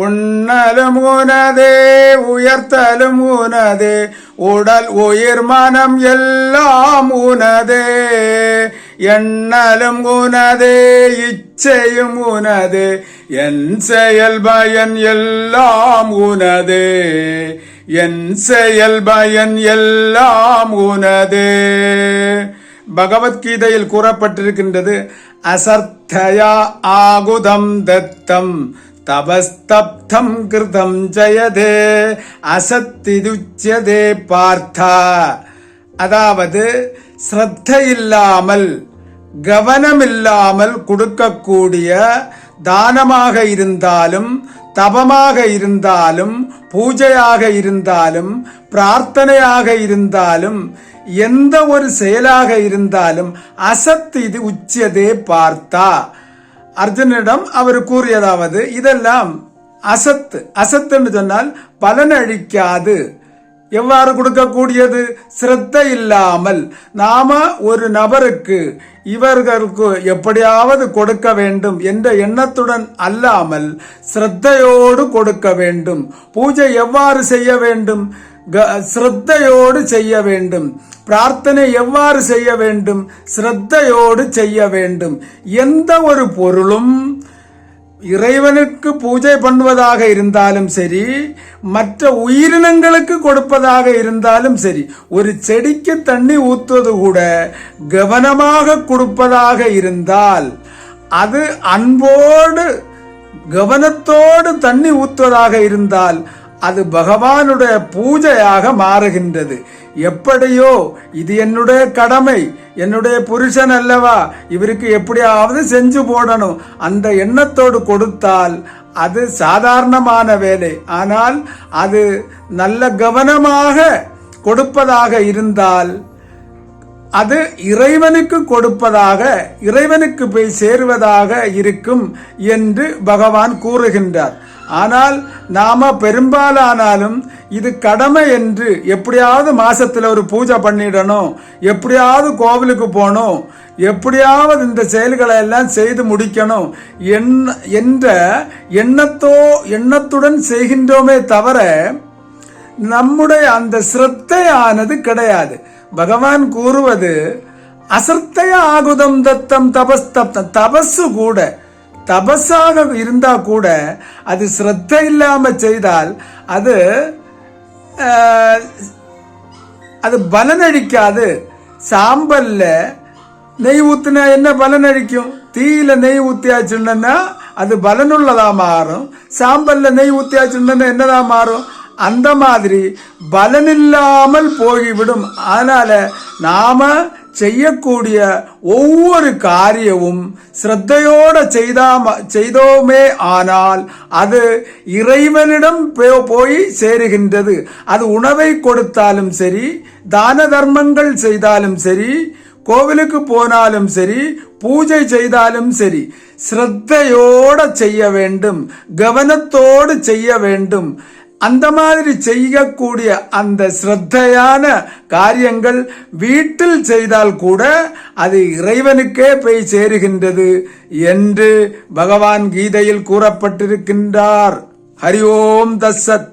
உண்ணலும் உனதே உயர்த்தலும் உனதே உடல் உயிர் மனம் எல்லாம் உனதே எண்ணலும் உனதே இச்சையும் உனதே என் செயல் பயன் எல்லாம் உனதே என் செயல் பயன் எல்லாம் உனதே. பகவத்கீதையில் கூறப்பட்டிருக்கின்றது, அசர்த்தயா ஆகுதம் தத்தம் தபஸ்தப்தம் கிருதம் ஜயதே அசத்திதுச்யதே பார்த்தா. அதாவது ஸ்ரத்த இல்லாமல் கவனமில்லாமல் கொடுக்கக்கூடிய தானமாக இருந்தாலும் தபமாக இருந்தாலும் பூஜையாக இருந்தாலும் பிரார்த்தனையாக இருந்தாலும் எந்த ஒரு செயலாக இருந்தாலும் அசத் இது உச்சியதே பார்த்தா. அர்ஜுனிடம் அவர் கூறியதாவது, இதெல்லாம் அசத்து. அசத்துன்னு சொன்னால் பலனளிக்காது. எவ்வாறு கொடுக்கக்கூடியது? சிரத்த இல்லாமல். நாம ஒரு நபருக்கு இவர்களுக்கு எப்படியாவது கொடுக்க வேண்டும் என்ற எண்ணத்துடன் அல்லாமல் சிரத்தையோடு கொடுக்க வேண்டும். பூஜை எவ்வாறு செய்ய வேண்டும்? சிரத்தையோடு செய்ய வேண்டும். பிரார்த்தனை எவ்வாறு செய்ய வேண்டும்? சிரத்தையோடு செய்ய வேண்டும். எந்த ஒரு பொருளும் இறைவனுக்கு பூஜை பண்ணுவதாக இருந்தாலும் சரி, மற்ற உயிரினங்களுக்கு கொடுப்பதாக இருந்தாலும் சரி, ஒரு செடிக்கு தண்ணி ஊற்றுவது கூட கவனமாக கொடுப்பதாக இருந்தால், அது அன்போடு கவனத்தோடு தண்ணி ஊற்றுவதாக இருந்தால் அது பகவானுடைய பூஜையாக மாறுகின்றது. எப்படியோ இது என்னுடைய கடமை, என்னுடைய புருஷன் அல்லவா, இவருக்கு எப்படியாவது செஞ்சு போடணும், அந்த எண்ணத்தோடு கொடுத்தால் அது சாதாரணமான வேலை. ஆனால் அது நல்ல கவனமாக கொடுப்பதாக இருந்தால் அது இறைவனுக்கு கொடுப்பதாக, இறைவனுக்கு போய் சேருவதாக இருக்கும் என்று பகவான் கூறுகின்றார். ஆனால் நாம பெரும்பாலானாலும் இது கடமை என்று எப்படியாவது மாசத்துல ஒரு பூஜை பண்ணிடணும், எப்படியாவது கோவிலுக்கு போகணும், எப்படியாவது இந்த செயல்களை எல்லாம் செய்து முடிக்கணும் என்ற எண்ணத்துடன் செய்கின்றோமே தவிர நம்முடைய அந்த சிரத்தையானது கிடையாது. பகவான் கூறுவது, அசர்த்தைய ஆகுதம் தத்தம் தபஸ்தப்தம். தபசு கூட, தபஸாக இருந்தா கூட அது ஸ்ரத்த இல்லாம செய்தால் அது பலனளிக்காது. சாம்பல்ல நெய் ஊத்தினா என்ன பலனளிக்கும்? தீயில நெய் ஊத்தியாச்சுன்னா அது பலனுள்ளதா மாறும். சாம்பல்ல நெய் ஊத்தியாச்சுன்னா என்னதா மாறும்? அந்த மாதிரி பலனில்லாமல் போய்விடும். அதனால நாம செய்யக்கூடிய ஒவ்வொரு காரியமும் ஸ்ரத்தையோட செய்தோமே ஆனால் அது இறைவனிடம் போய் சேருகின்றது. அது உணவை கொடுத்தாலும் சரி, தான தர்மங்கள் செய்தாலும் சரி, கோவிலுக்கு போனாலும் சரி, பூஜை செய்தாலும் சரி, ஸ்ரத்தையோட செய்ய வேண்டும், கவனத்தோடு செய்ய வேண்டும். அந்த மாதிரி செய்யக்கூடிய அந்த ஸ்ரத்தையான காரியங்கள் வீட்டில் செய்தால் கூட அது இறைவனுக்கே போய் சேருகின்றது என்று பகவான் கீதையில் கூறப்பட்டிருக்கின்றார். ஹரி ஓம் தஸ்ஸத்.